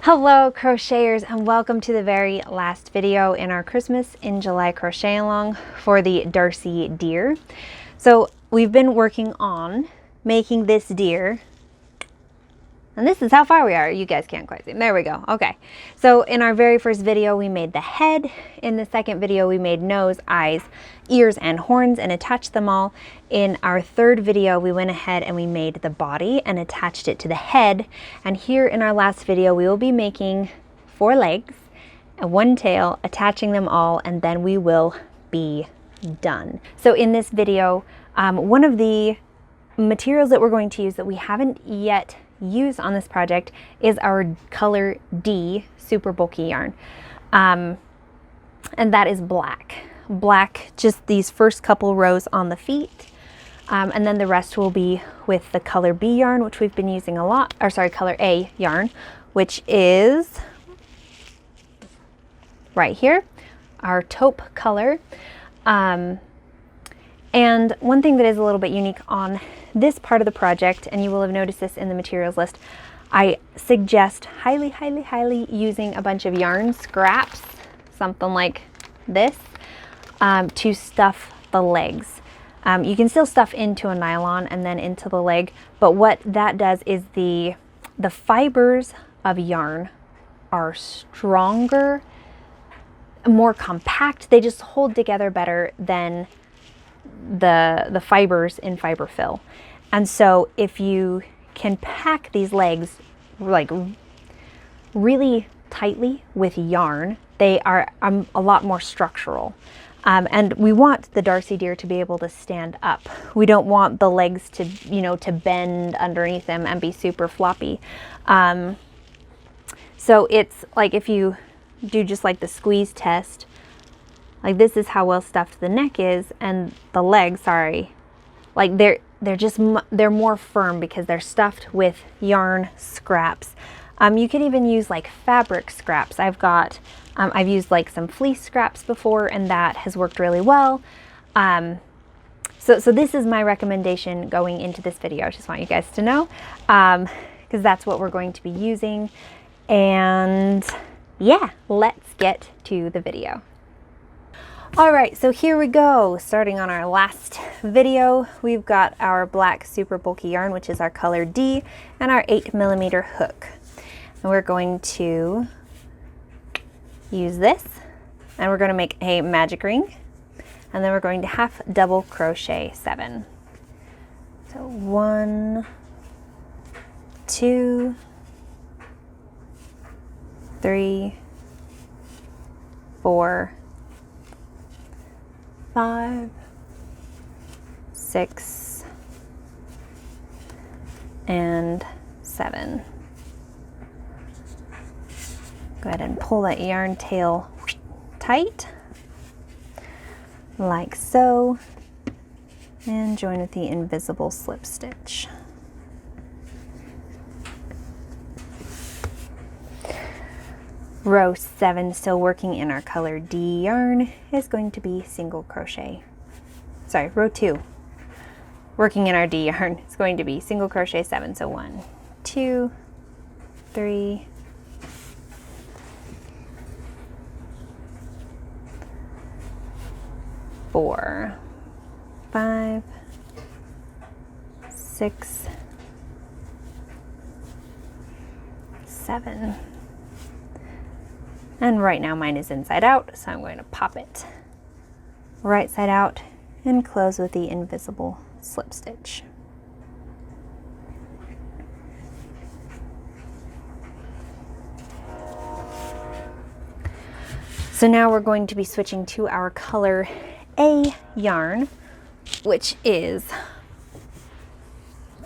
Hello crocheters, and welcome to the very last video in our Christmas in July crochet along for the Darcy deer. So we've been working on making this deer, and this is how far we are. You guys can't quite see. There we go. Okay, so in our very first video we made the head. In the second video we made nose, eyes, ears, and horns and attached them all. In our third video we went ahead and we made the body and attached it to the head. And here in our last video we will be making 4 legs and 1 tail, attaching them all, and then we will be done. So in this video, one of the materials that we're going to use that we haven't yet used on this project is our color D super bulky yarn, and that is black, just these first couple rows on the feet, and then the rest will be with the color B yarn, which we've been using a lot, or sorry, color A yarn, which is right here, our taupe color. And one thing that is a little bit unique on this part of the project, and you will have noticed this in the materials list, I suggest highly using a bunch of yarn scraps, something like this, to stuff the legs. You can still stuff into a nylon and then into the leg, but what that does is the fibers of yarn are stronger, more compact. They just hold together better than the fibers in fiber fill. And so if you can pack these legs like really tightly with yarn, they are a lot more structural. And we want the Darcy deer to be able to stand up. We don't want the legs to, to bend underneath them and be super floppy. So it's like if you do just like the squeeze test, like this is how well stuffed the neck is, and the legs, like they're more firm because they're stuffed with yarn scraps. You can even use like fabric scraps. I've used like some fleece scraps before, and that has worked really well. So this is my recommendation going into this video. I just want you guys to know, because that's what we're going to be using. And yeah, let's get to the video. All right, so here we go. Starting on our last video, we've got our black super bulky yarn, which is our color D, and our 8mm hook. And we're going to use this, and we're going to make a magic ring, and then we're going to half double crochet 7. So 1, 2, 3, 4, 5, 6, and 7. Go ahead and pull that yarn tail tight, like so, and join with the invisible slip stitch. Row 7, still working in our color D yarn, is going to be single crochet. Sorry, row 2, working in our D yarn, is going to be single crochet 7. So 1, 2, 3, 4, 5, 6, 7. And right now mine is inside out, so I'm going to pop it right side out and close with the invisible slip stitch. So now we're going to be switching to our color A yarn, which is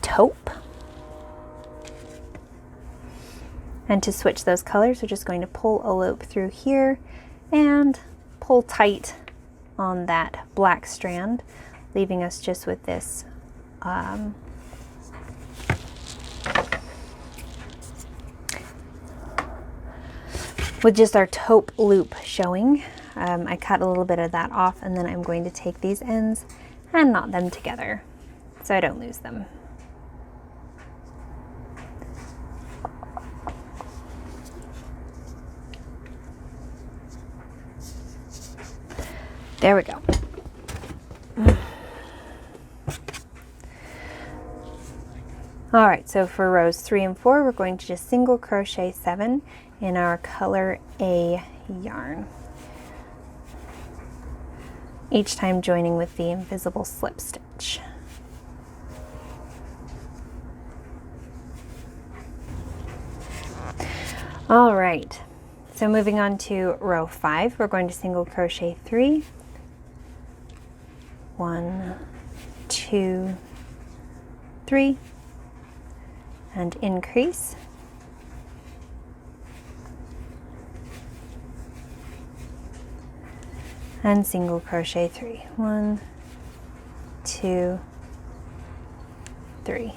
taupe. And to switch those colors, we're just going to pull a loop through here and pull tight on that black strand, leaving us just with this with just our taupe loop showing. I cut a little bit of that off, and then I'm going to take these ends and knot them together so I don't lose them. There we go. All right, so for rows 3 and 4, we're going to just single crochet 7 in our color A yarn, each time joining with the invisible slip stitch. All right, so moving on to row 5, we're going to single crochet 3, 1, 2, 3, and increase, and single crochet 3, 1, 2, 3,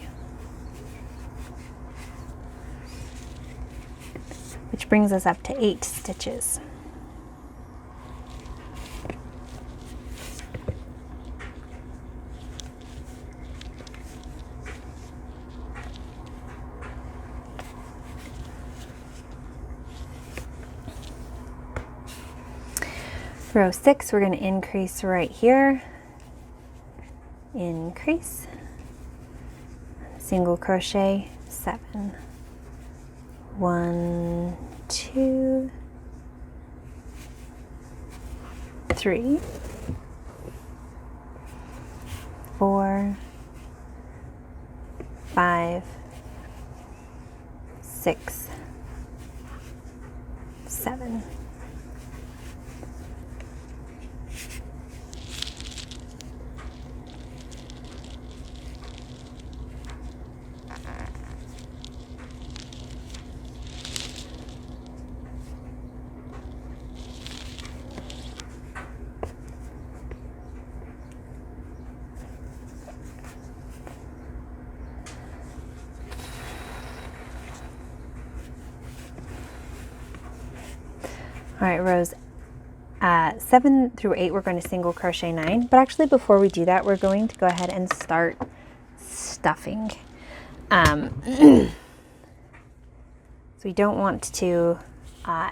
which brings us up to 8 stitches. Row 6, we're going to increase right here, increase, single crochet 7, 1, 2, 3, 4, 5, 6, 7. All right, rows 7 through 8, we're going to single crochet 9. But actually, before we do that, we're going to go ahead and start stuffing. So we don't want to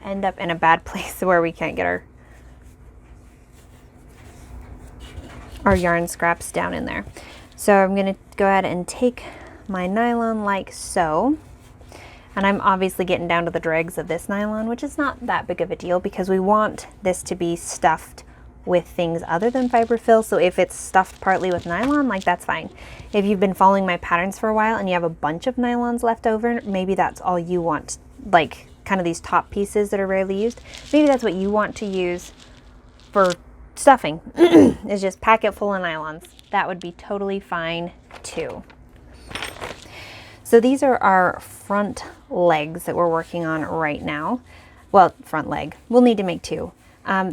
end up in a bad place where we can't get our yarn scraps down in there. So I'm going to go ahead and take my nylon like so. And I'm obviously getting down to the dregs of this nylon, which is not that big of a deal because we want this to be stuffed with things other than fiberfill. So if it's stuffed partly with nylon, like that's fine. If you've been following my patterns for a while and you have a bunch of nylons left over, maybe that's all you want, like kind of these top pieces that are rarely used. Maybe that's what you want to use for stuffing, is just pack it full of nylons. That would be totally fine too. So these are our front legs that we're working on right now. Well, front leg. We'll need to make 2.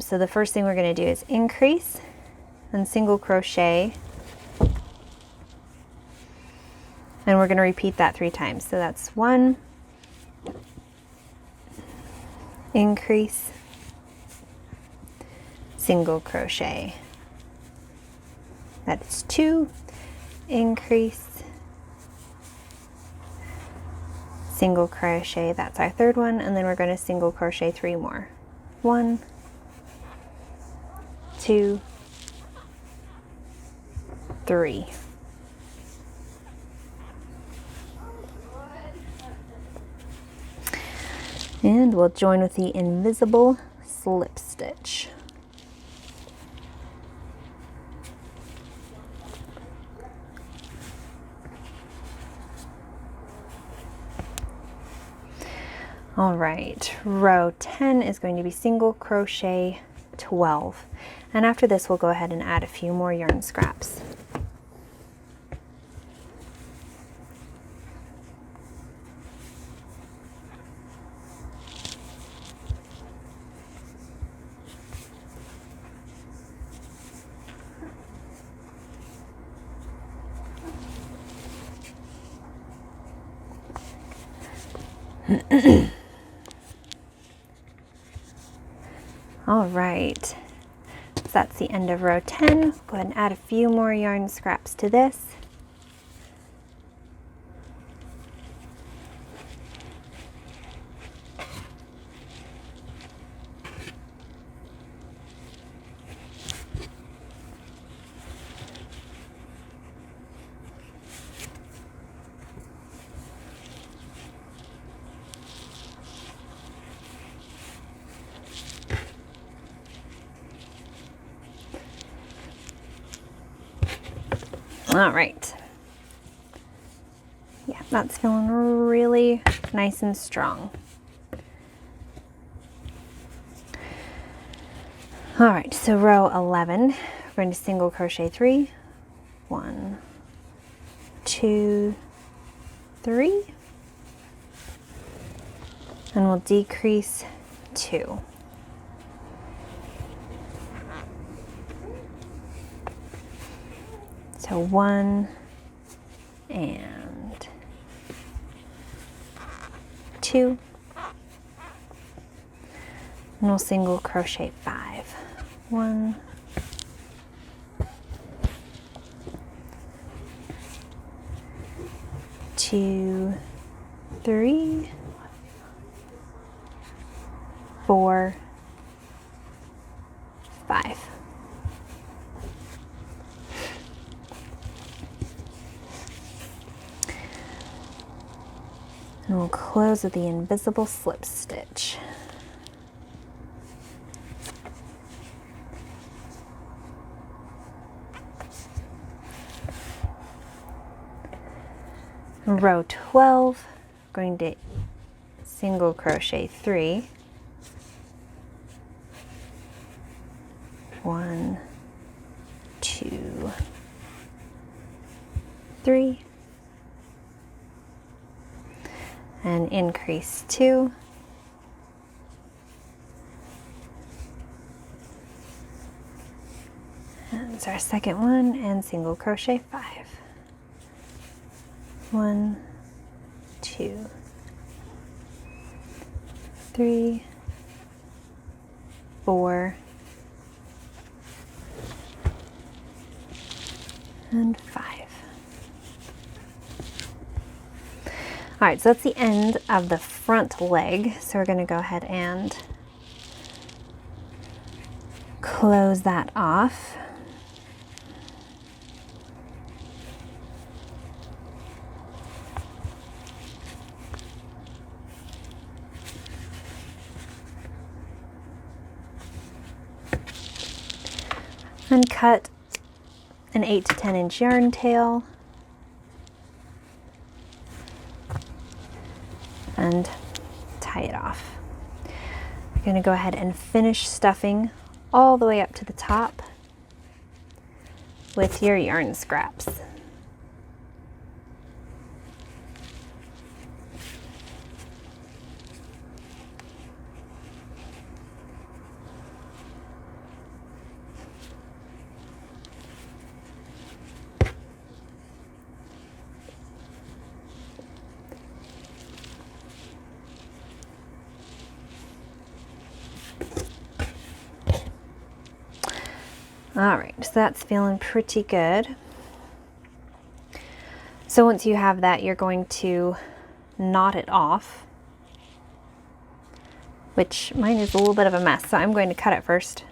So the first thing we're going to do is increase and single crochet. And we're going to repeat that 3 times. So that's 1, increase, single crochet. That's 2, increase, single crochet. That's our 3rd one, and then we're going to single crochet 3 more. 1, 2, 3. And we'll join with the invisible slip stitch. All right, row 10 is going to be single crochet 12. And after this, we'll go ahead and add a few more yarn scraps. All right, so that's the end of row 10. Go ahead and add a few more yarn scraps to this. All right. Yeah, that's feeling really nice and strong. All right, so row 11, we're going to single crochet 3, 1, 2, 3, and we'll decrease 2. So 1 and 2, and we'll single crochet 5. 1, 2, 3, 4, 5. And we'll close with the invisible slip stitch. Row 12, going to single crochet 3, 1, 2, 3, and increase 2, and it's our second one, and single crochet 5. 1, 2, 3, 4, and 5. All right, so that's the end of the front leg. So we're going to go ahead and close that off. And cut an 8 to 10 inch yarn tail and tie it off. You're going to go ahead and finish stuffing all the way up to the top with your yarn scraps. All right, so that's feeling pretty good. So once you have that, you're going to knot it off, which mine is a little bit of a mess, so I'm going to cut it first.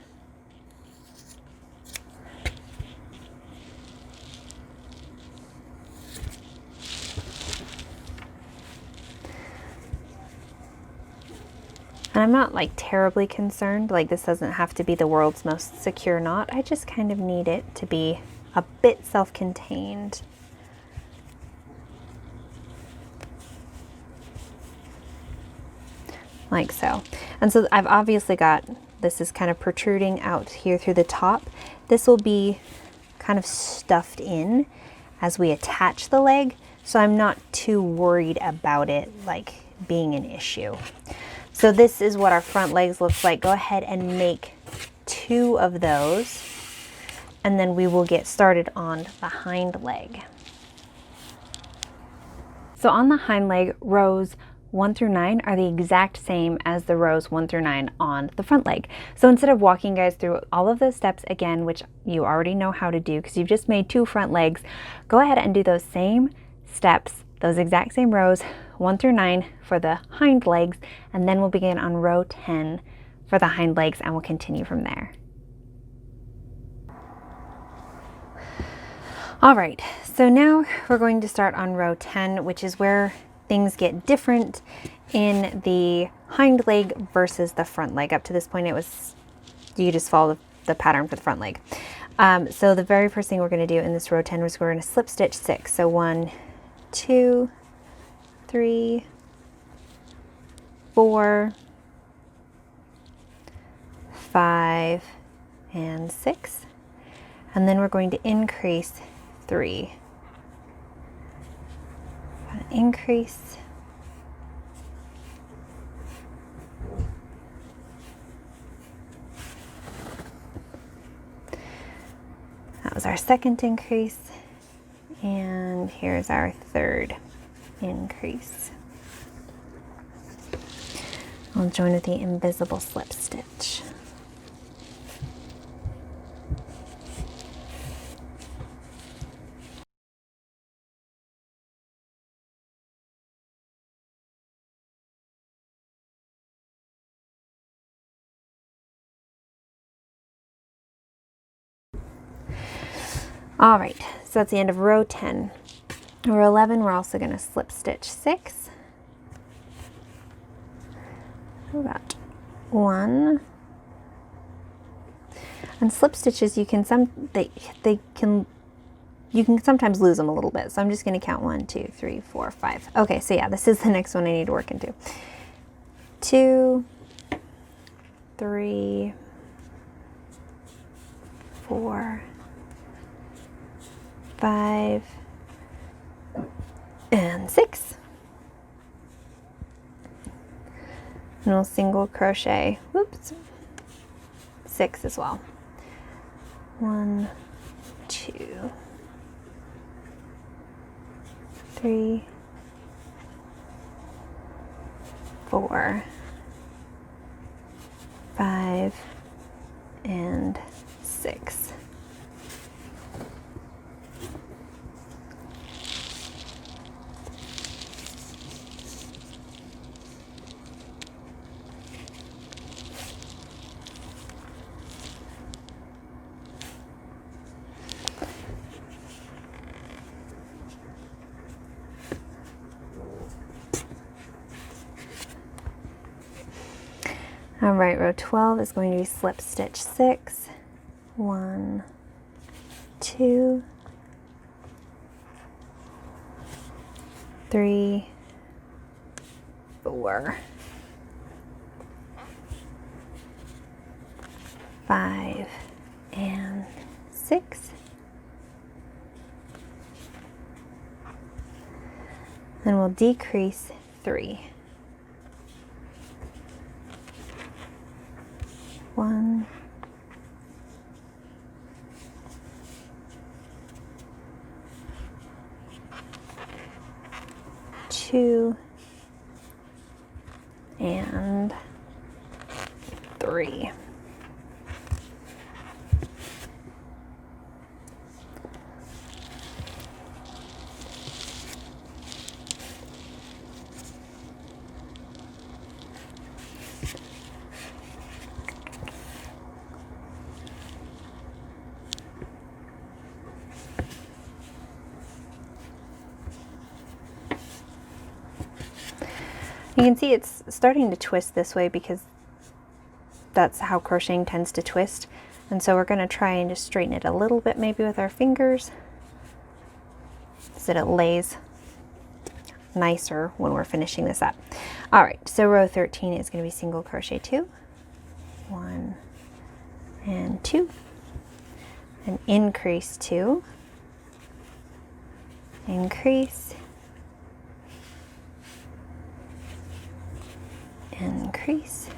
And I'm not like terribly concerned, like this doesn't have to be the world's most secure knot. I just kind of need it to be a bit self-contained. Like so. And so I've obviously got, this is kind of protruding out here through the top. This will be kind of stuffed in as we attach the leg, so I'm not too worried about it like being an issue. So this is what our front legs looks like. Go ahead and make 2 of those, and then we will get started on the hind leg. So on the hind leg, rows 1 through 9 are the exact same as the rows 1 through 9 on the front leg. So instead of walking you guys through all of those steps again, which you already know how to do because you've just made 2 front legs, go ahead and do those same steps, those exact same rows 1 through 9 for the hind legs, and then we'll begin on row 10 for the hind legs, and we'll continue from there. All right, so now we're going to start on row 10, which is where things get different in the hind leg versus the front leg. Up to this point, it was, you just follow the pattern for the front leg. So the very first thing we're going to do in this row 10 is we're going to slip stitch 6. So 1, 2, 3, 4, 5, and 6. And then we're going to increase 3. Increase. That was our second increase, and here's our third increase. I'll join with the invisible slip stitch. All right, so that's the end of row 10. Row 11, we're also going to slip stitch 6. We got 1. And slip stitches, you can sometimes lose them a little bit. So I'm just going to count 1, 2, 3, 4, 5. Okay, so yeah, this is the next one I need to work into. 2, 3, 4, 5, and 6. And we'll single crochet, whoops, 6 as well. 1, 2, 3, 4, 5, and 6. All right, row 12 is going to be slip stitch 6. 1, 2, 3, 4, 5, and 6. Then we'll decrease 3. 1, 2, and 3. You can see it's starting to twist this way because that's how crocheting tends to twist. And so we're going to try and just straighten it a little bit, maybe with our fingers, so that it lays nicer when we're finishing this up. All right, so row 13 is going to be single crochet 2, 1 and 2, and increase 2, increase, increase,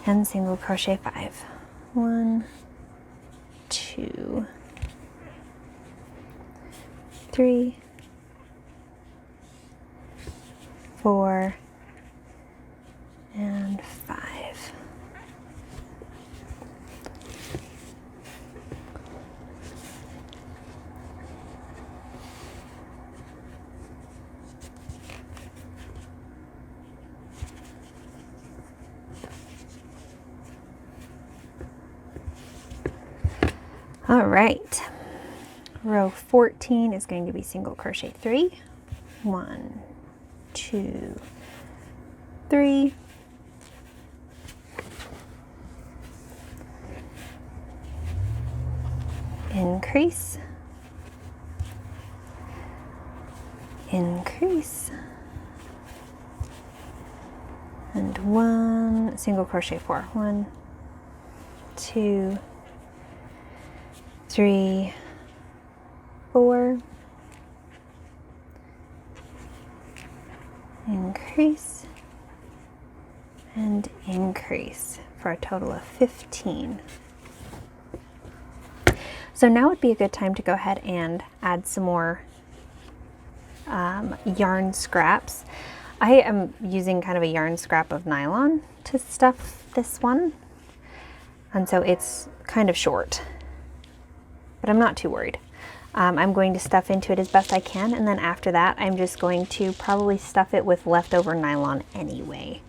and single crochet 5. 1, 2, 3, 4, and 5. All right, row 14 is going to be single crochet 3, 1, 2, 3, increase, increase, and 1 single crochet 4. 1, 2, 3, 4, increase, and increase for a total of 15. So now would be a good time to go ahead and add some more yarn scraps. I am using kind of a yarn scrap of nylon to stuff this one, and so it's kind of short, but I'm not too worried. I'm going to stuff into it as best I can, and then after that I'm just going to probably stuff it with leftover nylon anyway.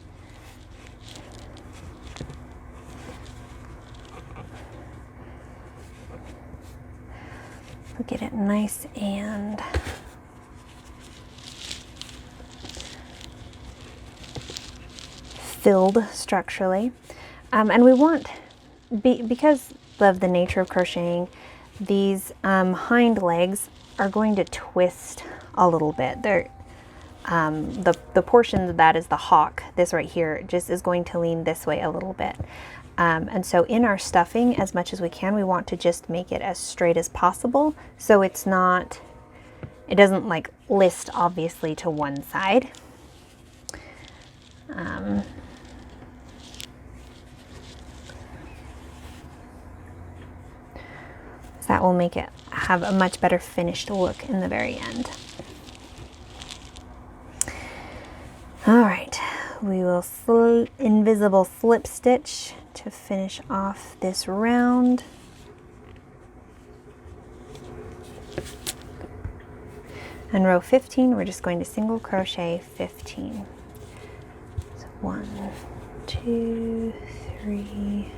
We'll get it nice and filled structurally, and we want, because of the nature of crocheting, these hind legs are going to twist a little bit. They're the portion that is the hock, this right here, just is going to lean this way a little bit. And so in our stuffing, as much as we can, we want to just make it as straight as possible, so it's not, it doesn't like list obviously to one side. That will make it have a much better finished look in the very end. All right, we will invisible slip stitch to finish off this round. And row 15, we're just going to single crochet 15. So 1, 2, 3,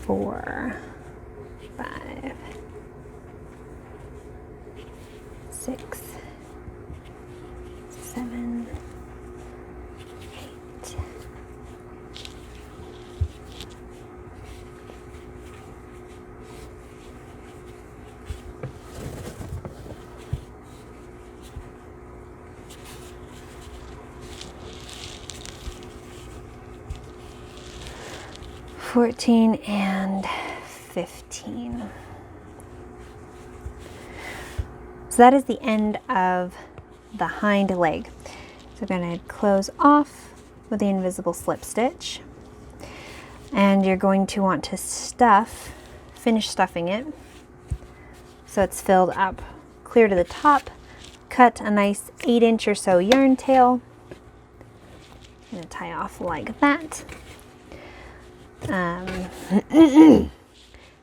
4, 5, 6, 7, 8, 14 and 15. So that is the end of the hind leg. So we're going to close off with the invisible slip stitch, and you're going to want to finish stuffing it so it's filled up clear to the top. Cut a nice 8-inch or so yarn tail. I'm going to tie off like that.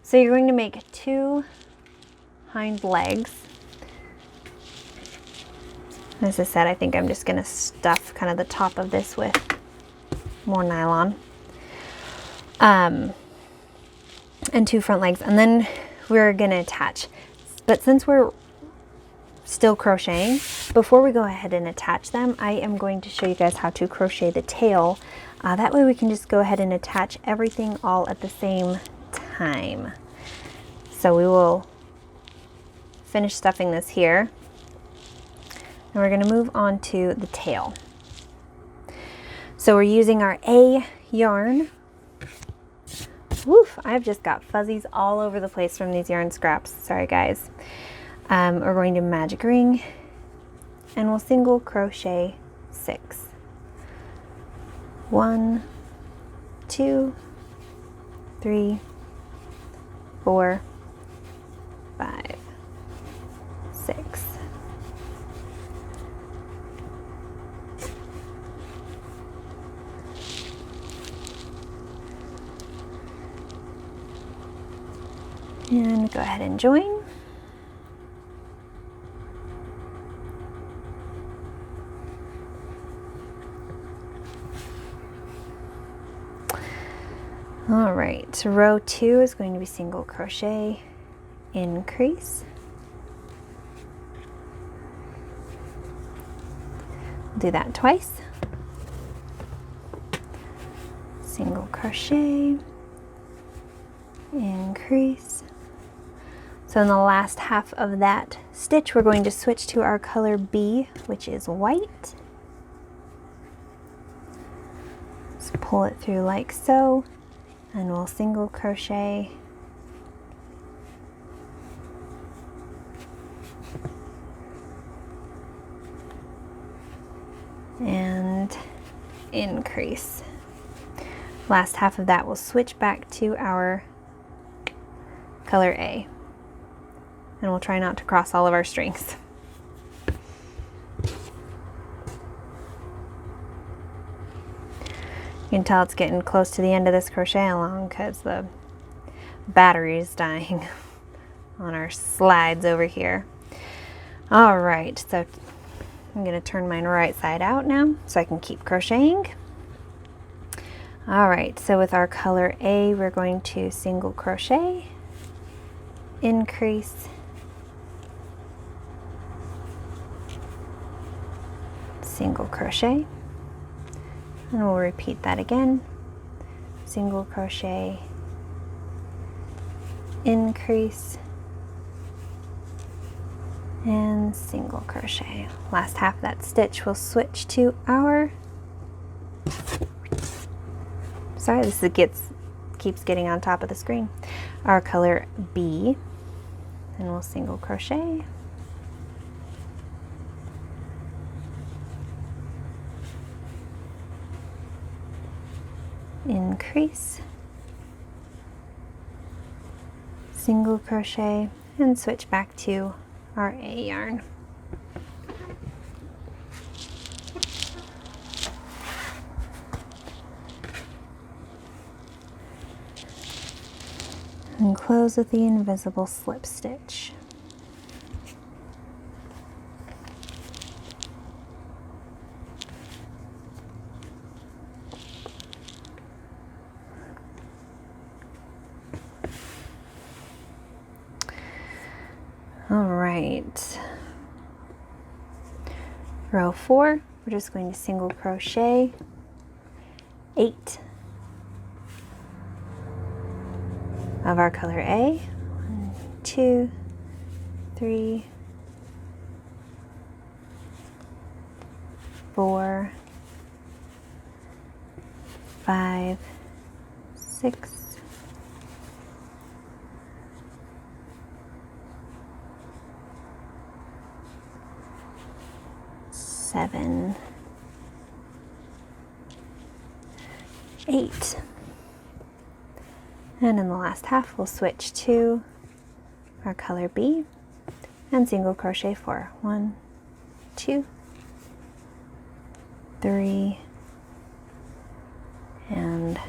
So you're going to make 2 hind legs. As I said, I think I'm just going to stuff kind of the top of this with more nylon. And 2 front legs, and then we're going to attach. But since we're still crocheting, before we go ahead and attach them, I am going to show you guys how to crochet the tail. That way we can just go ahead and attach everything all at the same time. So we will finish stuffing this here, and we're going to move on to the tail. So we're using our A yarn. Woof, I've just got fuzzies all over the place from these yarn scraps. Sorry guys. We're going to magic ring, and we'll single crochet 6. 1, 2, 3, 4, 5, 6. And go ahead and join. All right, so row 2 is going to be single crochet, increase. Do that twice. Single crochet, increase, So in the last half of that stitch, we're going to switch to our color B, which is white. Just pull it through like so, and we'll single crochet and increase. Last half of that, we'll switch back to our color A, and we'll try not to cross all of our strings. You can tell it's getting close to the end of this crochet along because the battery is dying on our slides over here. All right, so I'm going to turn mine right side out now so I can keep crocheting. All right, so with our color A, we're going to single crochet, increase, single crochet, and we'll repeat that again. Single crochet, increase, and single crochet. Last half of that stitch, we'll switch to our, sorry, this keeps getting on top of the screen, our color B, and we'll single crochet, increase, single crochet, and switch back to our A yarn. And close with the invisible slip stitch. All right, row 4, we're just going to single crochet 8 of our color A. 1, 2, 3, 4, 5, 6, 7, 8. And in the last half, we'll switch to our color B and single crochet 4. 1, 2, 3, and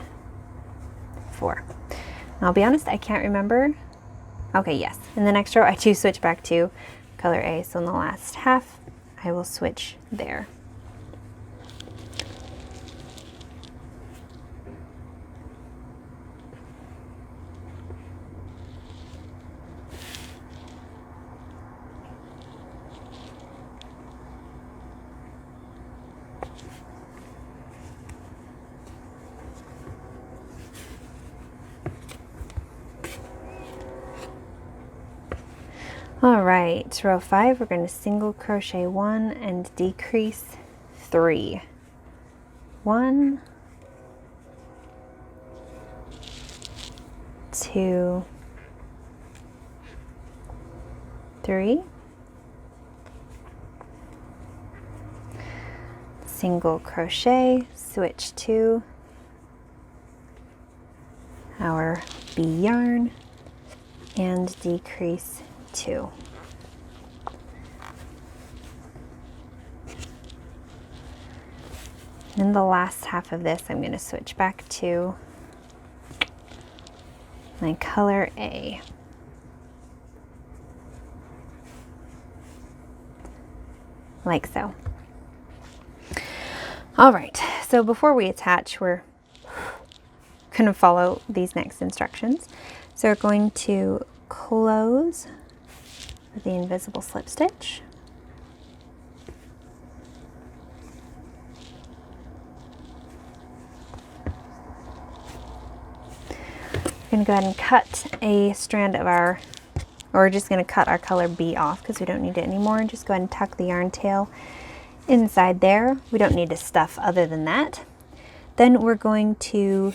4. And I'll be honest, I can't remember. Okay, yes. In the next row, I do switch back to color A. So in the last half, I will switch there. All right, row 5, we're going to single crochet 1 and decrease 3. 1, 2, 3, single crochet, switch to our B yarn and decrease 2. In the last half of this, I'm going to switch back to my color A. Like so. All right, so before we attach, we're going to follow these next instructions. So we're going to close with the invisible slip stitch. We're going to go ahead and cut a strand of our, we're just going to cut our color B off because we don't need it anymore, and just go ahead and tuck the yarn tail inside there. We don't need to stuff other than that. Then we're going to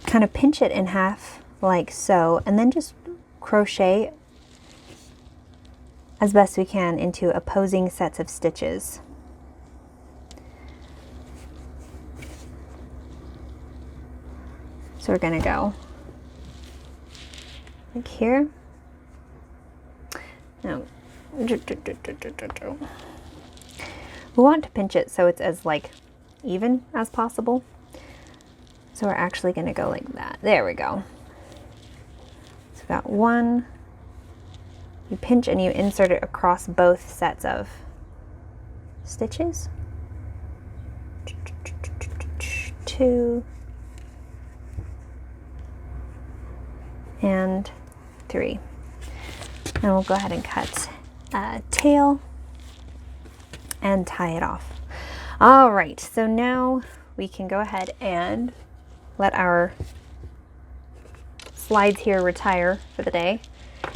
kind of pinch it in half like so, and then just crochet as best we can into opposing sets of stitches. So we're going to go like here. No. We want to pinch it so it's as like even as possible. So we're actually going to go like that. There we go. So we've got one. You pinch and you insert it across both sets of stitches. 2 and 3. And we'll go ahead and cut a tail and tie it off. All right, so now we can go ahead and let our slides here retire for the day,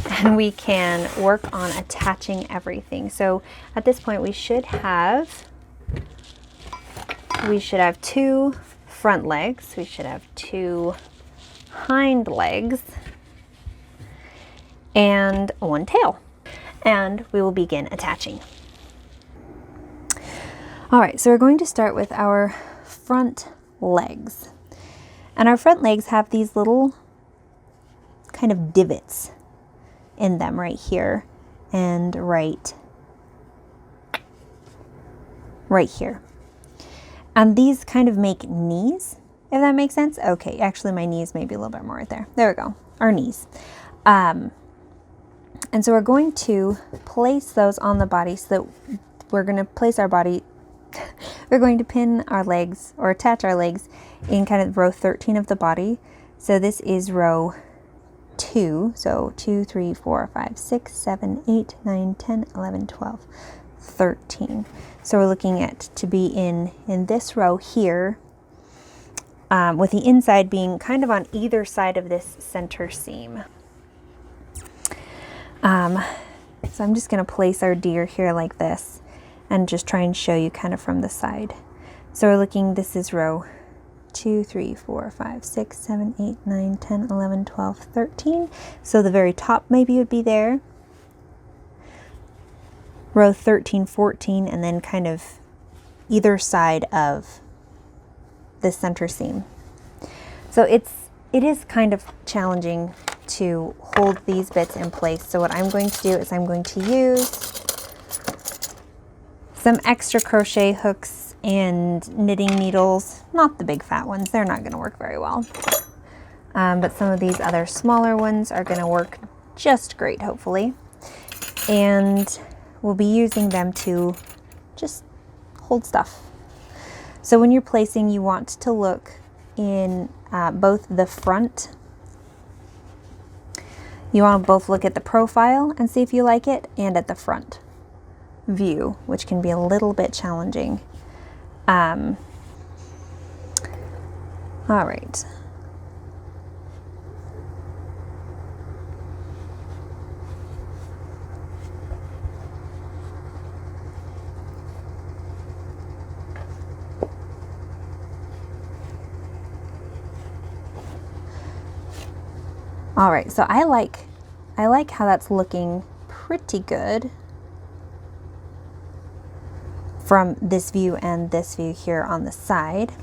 and we can work on attaching everything. So at this point we should have 2 front legs, we should have 2 hind legs, and 1 tail, and we will begin attaching. All right, so we're going to start with our front legs, and our front legs have these little kind of divots in them right here and right here, and these kind of make knees, if that makes sense. Okay, actually my knees may be a little bit more right there. There we go, our knees. And so we're going to place those on the body, so that we're going to place our body, we're going to pin our legs or attach our legs in kind of row 13 of the body. So this is row 2. So 2, 3, 4, 5, 6, 7, 8, 9, 10, 11, 12, 13. So we're looking at to be in this row here, with the inside being kind of on either side of this center seam. So I'm just going to place our deer here like this and just try and show you kind of from the side. So we're looking, this is row 2, 3, 4, 5, 6, 7, 8, 9, 10, 11, 12, 13. So the very top maybe would be there. Row 13, 14, and then kind of either side of the center seam. So it is kind of challenging to hold these bits in place. So what I'm going to do is I'm going to use some extra crochet hooks and knitting needles, not the big fat ones, they're not going to work very well, but some of these other smaller ones are going to work just great, hopefully, and we'll be using them to just hold stuff. So when you're placing, you want to look in both the front. You want to both look at the profile and see if you like it, and at the front view, which can be a little bit challenging. All right. All right, so I like how that's looking pretty good from this view and this view here on the side.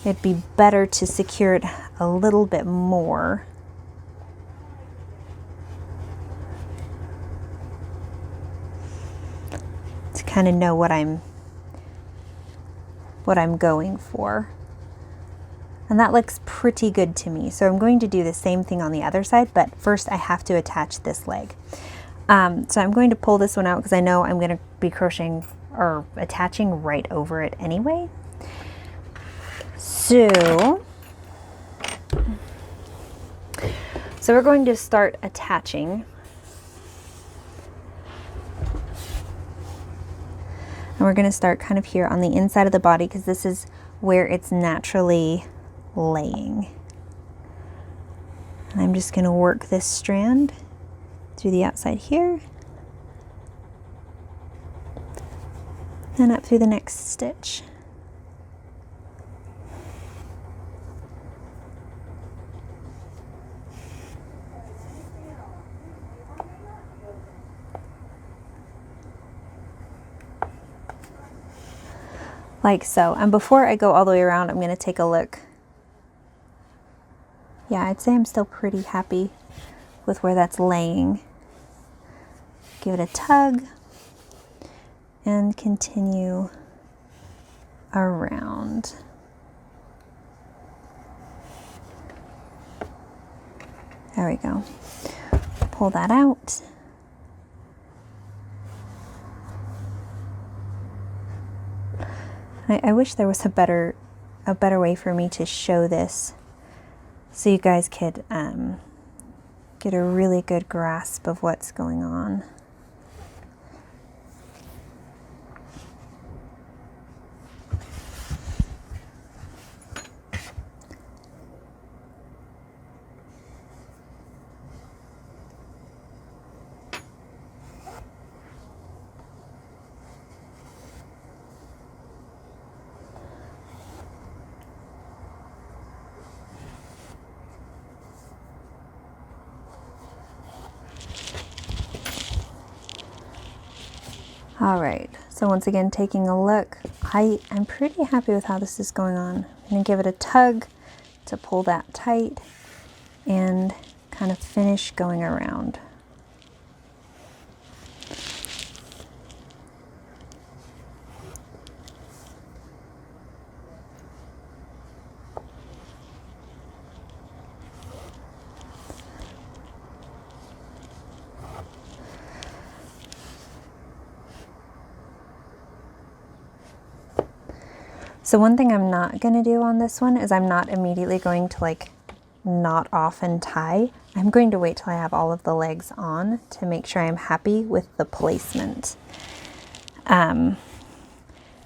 It'd be better to secure it a little bit more. To kind of know what I'm going for. And that looks pretty good to me. So I'm going to do the same thing on the other side, but first I have to attach this leg. So I'm going to pull this one out because I know I'm going to be crocheting or attaching right over it anyway. So we're going to start attaching. And we're going to start kind of here on the inside of the body because this is where it's naturally laying. And I'm just going to work this strand through the outside here, and up through the next stitch. Like so. And before I go all the way around, I'm going to take a look. Yeah, I'd say I'm still pretty happy with where that's laying. Give it a tug and continue around. There we go. Pull that out. I wish there was a better way for me to show this so you guys could get a really good grasp of what's going on. All right, so once again, taking a look, I'm pretty happy with how this is going on. I'm gonna give it a tug to pull that tight and kind of finish going around. So one thing I'm not going to do on this one is I'm not immediately going to like knot off and tie. I'm going to wait till I have all of the legs on to make sure I'm happy with the placement.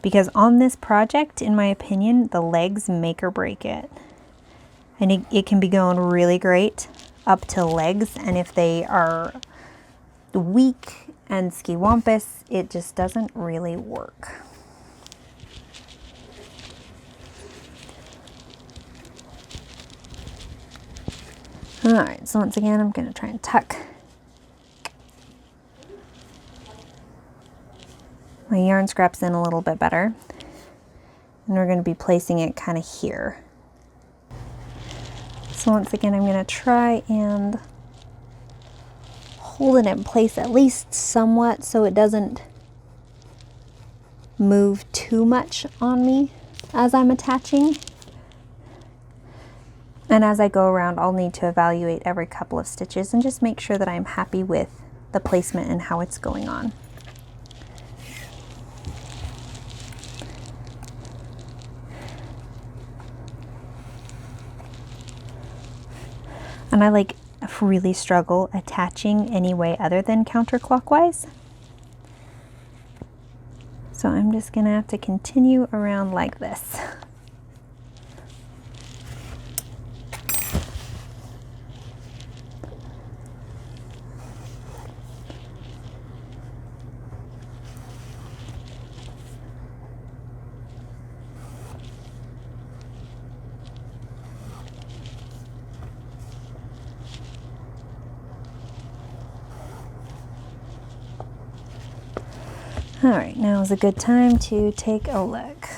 Because on this project, in my opinion, the legs make or break it. And it can be going really great up to legs, and if they are weak and skiwampus, it just doesn't really work. All right, so once again, I'm going to try and tuck my yarn scraps in a little bit better. And we're going to be placing it kind of here. So once again, I'm going to try and hold it in place at least somewhat so it doesn't move too much on me as I'm attaching. And as I go around, I'll need to evaluate every couple of stitches and just make sure that I'm happy with the placement and how it's going on. And I really struggle attaching any way other than counterclockwise. So I'm just gonna have to continue around like this. All right, now is a good time to take a look.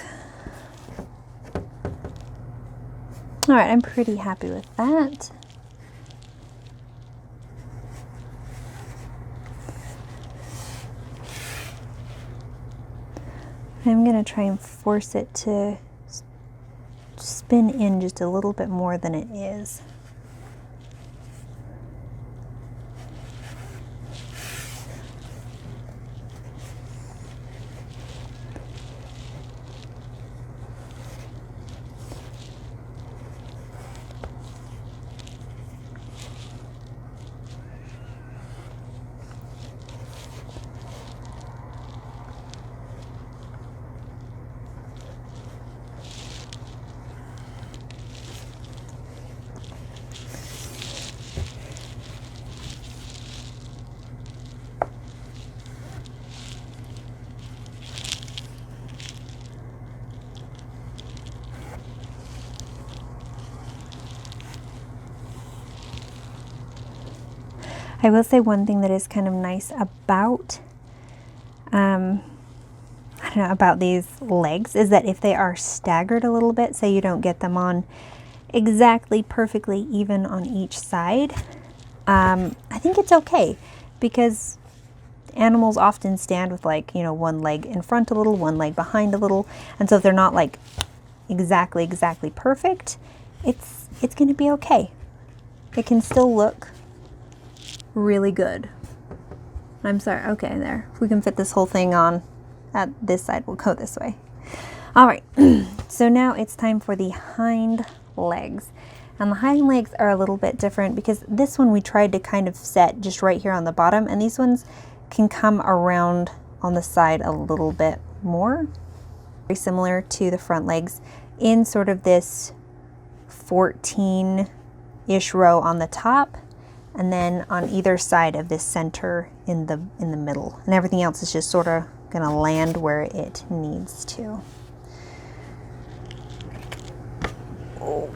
All right, I'm pretty happy with that. I'm gonna try and force it to spin in just a little bit more than it is. I will say one thing that is kind of nice about, I don't know, about these legs is that if they are staggered a little bit, say you don't get them on exactly perfectly even on each side, I think it's okay, because animals often stand with, like, you know, one leg in front a little, one leg behind a little, and so if they're not like exactly perfect, it's going to be okay. It can still look really good. I'm sorry. Okay, there. If we can fit this whole thing on at this side, we'll go this way. All right. So now it's time for the hind legs. And the hind legs are a little bit different because this one we tried to kind of set just right here on the bottom, and these ones can come around on the side a little bit more. Very similar to the front legs in sort of this 14-ish row on the top, and then on either side of this center in the middle, and everything else is just sort of gonna land where it needs to. Oh.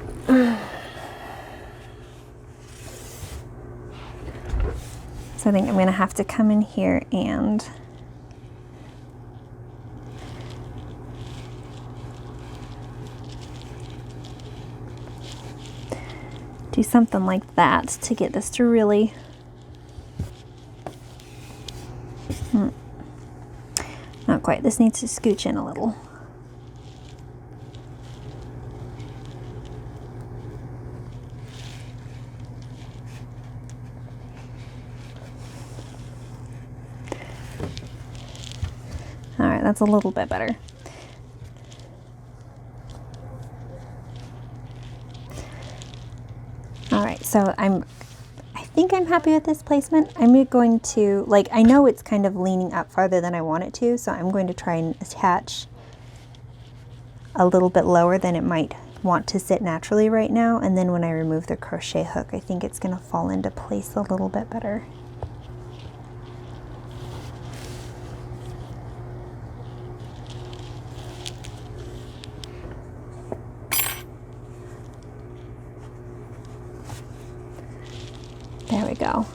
So I think I'm gonna have to come in here and do something like that to get this to really not quite. This needs to scooch in a little. All right, that's a little bit better. All right, so I think I'm happy with this placement. I'm going to, like, I know it's kind of leaning up farther than I want it to, so I'm going to try and attach a little bit lower than it might want to sit naturally right now, and then when I remove the crochet hook, I think it's going to fall into place a little bit better. There we go.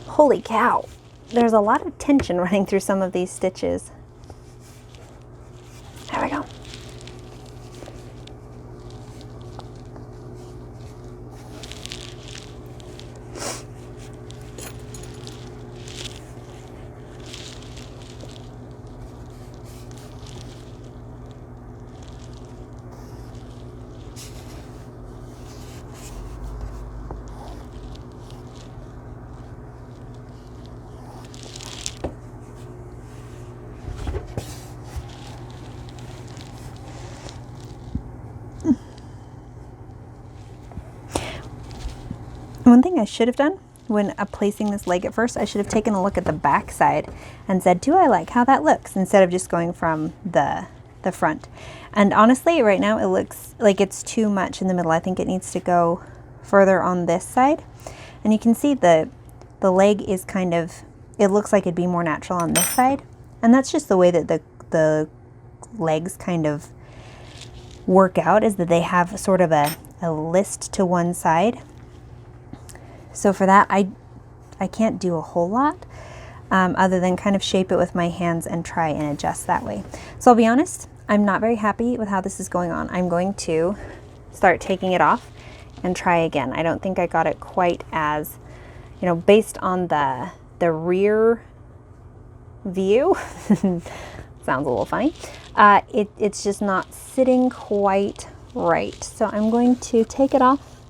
Holy cow, there's a lot of tension running through some of these stitches. There we go. One thing I should have done when placing this leg at first, I should have taken a look at the back side and said, do I like how that looks, instead of just going from the front. And honestly, right now it looks like it's too much in the middle. I think it needs to go further on this side. And you can see the leg is kind of, it looks like it'd be more natural on this side. And that's just the way that the legs kind of work out, is that they have sort of a list to one side. So for that, I can't do a whole lot other than kind of shape it with my hands and try and adjust that way. So I'll be honest, I'm not very happy with how this is going on. I'm going to start taking it off and try again. I don't think I got it quite as, you know, based on the rear view, sounds a little funny, it's just not sitting quite right. So I'm going to take it off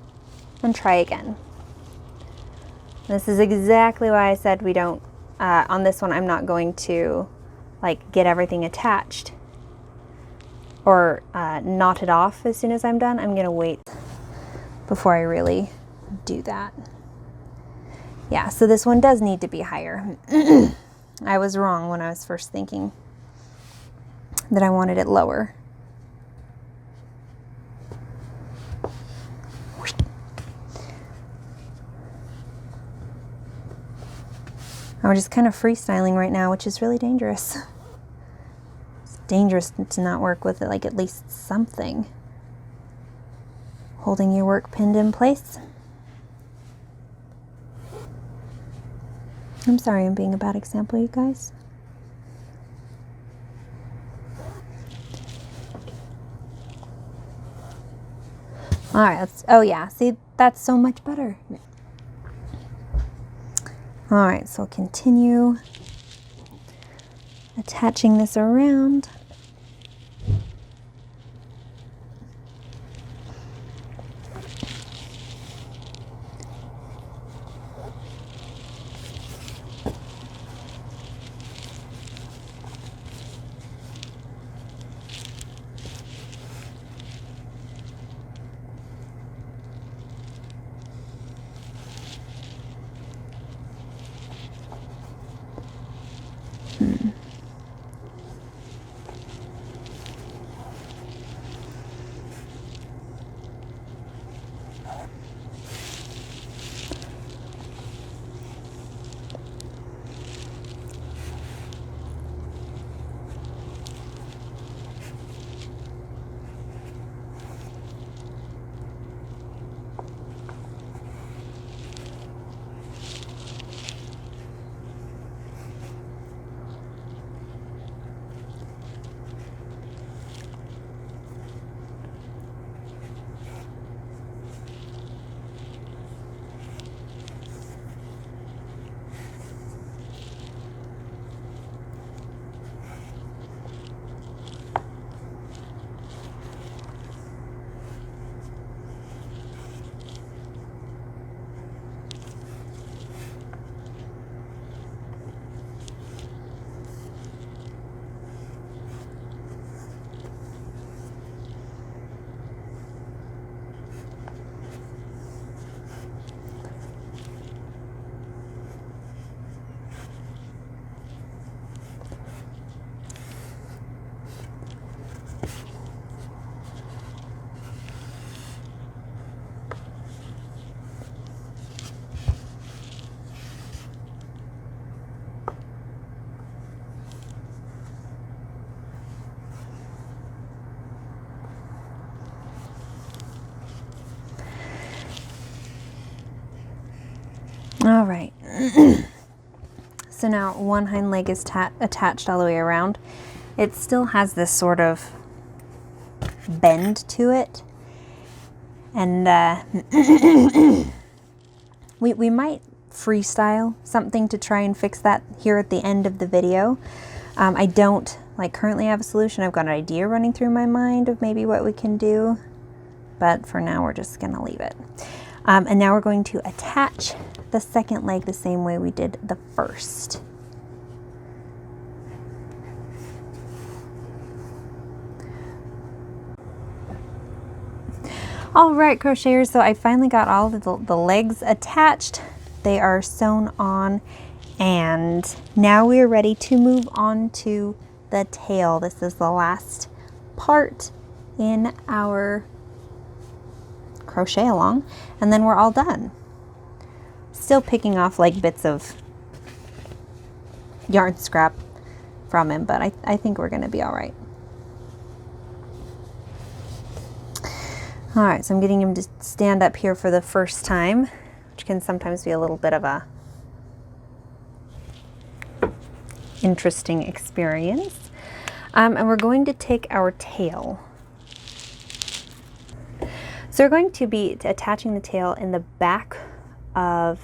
and try again. This is exactly why I said we don't, on this one, I'm not going to like get everything attached or knot it off as soon as I'm done. I'm gonna wait before I really do that. Yeah, so this one does need to be higher. I was wrong when I was first thinking that I wanted it lower. We're just kind of freestyling right now, which is really dangerous. It's dangerous to not work with like at least something holding your work pinned in place. I'm sorry I'm being a bad example, you guys. All right, oh yeah, see, that's so much better. All right, so continue attaching this around. All right, so now one hind leg is attached all the way around. It still has this sort of bend to it, and we might freestyle something to try and fix that here at the end of the video. I don't currently have a solution. I've got an idea running through my mind of maybe what we can do, but for now we're just gonna leave it. And now we're going to attach the second leg the same way we did the first. All right, crocheters, so I finally got all of the legs attached. They are sewn on, and now we are ready to move on to the tail. This is the last part in our crochet along, and then we're all done. Still picking off like bits of yarn scrap from him, but I think we're gonna be all right. All right, so I'm getting him to stand up here for the first time, which can sometimes be a little bit of a interesting experience. And we're going to take our tail. So we're going to be attaching the tail in the back of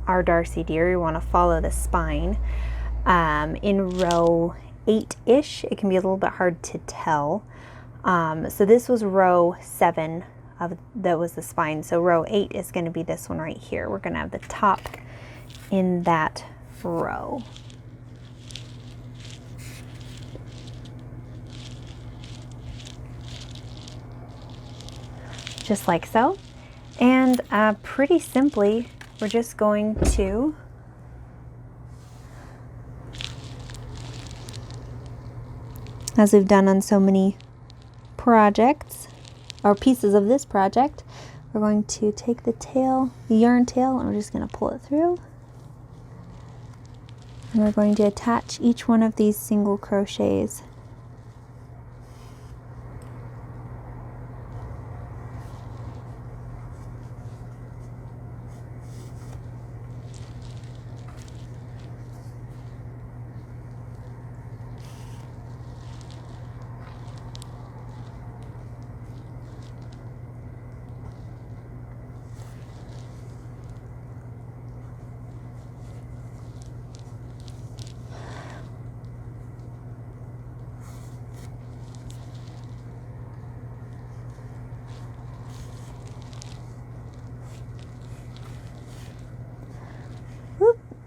our Darcy deer. You want to follow the spine. In row 8-ish, it can be a little bit hard to tell. So this was row 7 that was the spine. So row 8 is going to be this one right here. We're going to have the top in that row. Just like so. And pretty simply, we're just going to as we've done on so many projects or pieces of this project, we're going to take the tail, the yarn tail, and we're just going to pull it through. And we're going to attach each one of these single crochets.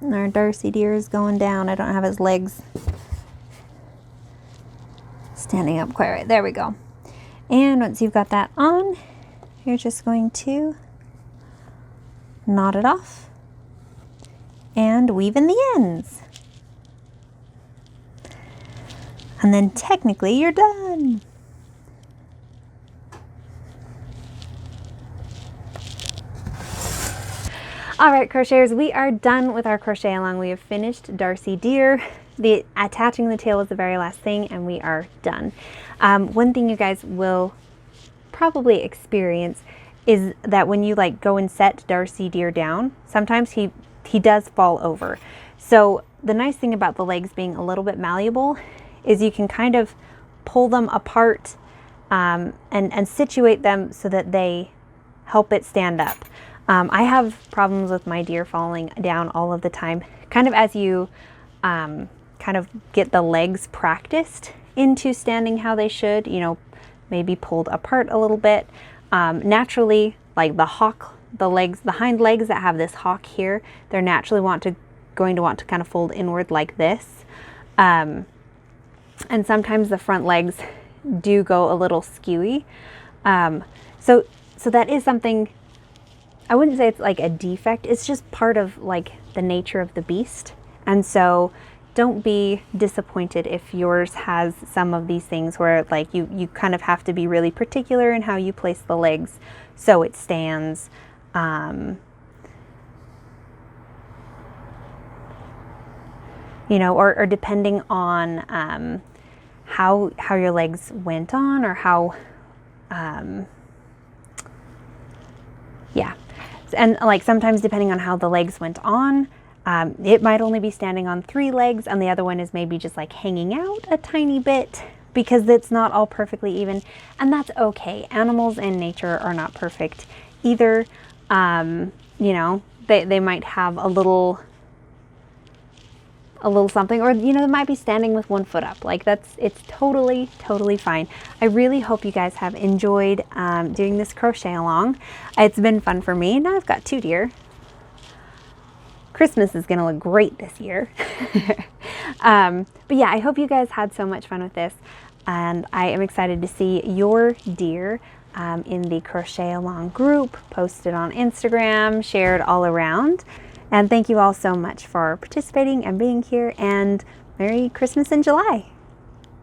And our Darcy deer is going down. I don't have his legs standing up quite right. There we go. And once you've got that on, you're just going to knot it off and weave in the ends. And then technically you're done. All right, crocheters, we are done with our crochet along. We have finished Darcy Deer. The attaching the tail is the very last thing, and we are done. One thing you guys will probably experience is that when you like go and set Darcy Deer down, sometimes he does fall over. So the nice thing about the legs being a little bit malleable is you can kind of pull them apart and situate them so that they help it stand up. I have problems with my deer falling down all of the time. Kind of as you kind of get the legs practiced into standing how they should, you know, maybe pulled apart a little bit. Naturally, like the hind legs that have this hawk here, they're naturally going to want to kind of fold inward like this. And sometimes the front legs do go a little skewy. So that is something. I wouldn't say it's like a defect, it's just part of like the nature of the beast. And so don't be disappointed if yours has some of these things where like you kind of have to be really particular in how you place the legs so it stands. You know, or depending on how your legs went on, or how yeah. And like sometimes depending on how the legs went on, it might only be standing on 3 legs and the other one is maybe just like hanging out a tiny bit because it's not all perfectly even, and that's okay. Animals in nature are not perfect either. You know, they might have a little something, or you know, they might be standing with 1 foot up. Like it's totally fine. I really hope you guys have enjoyed doing this crochet along. It's been fun for me. Now I've got 2 deer. Christmas is gonna look great this year. But yeah, I hope you guys had so much fun with this, and I am excited to see your deer in the crochet along group, posted on Instagram, shared all around. And thank you all so much for participating and being here, and Merry Christmas in July.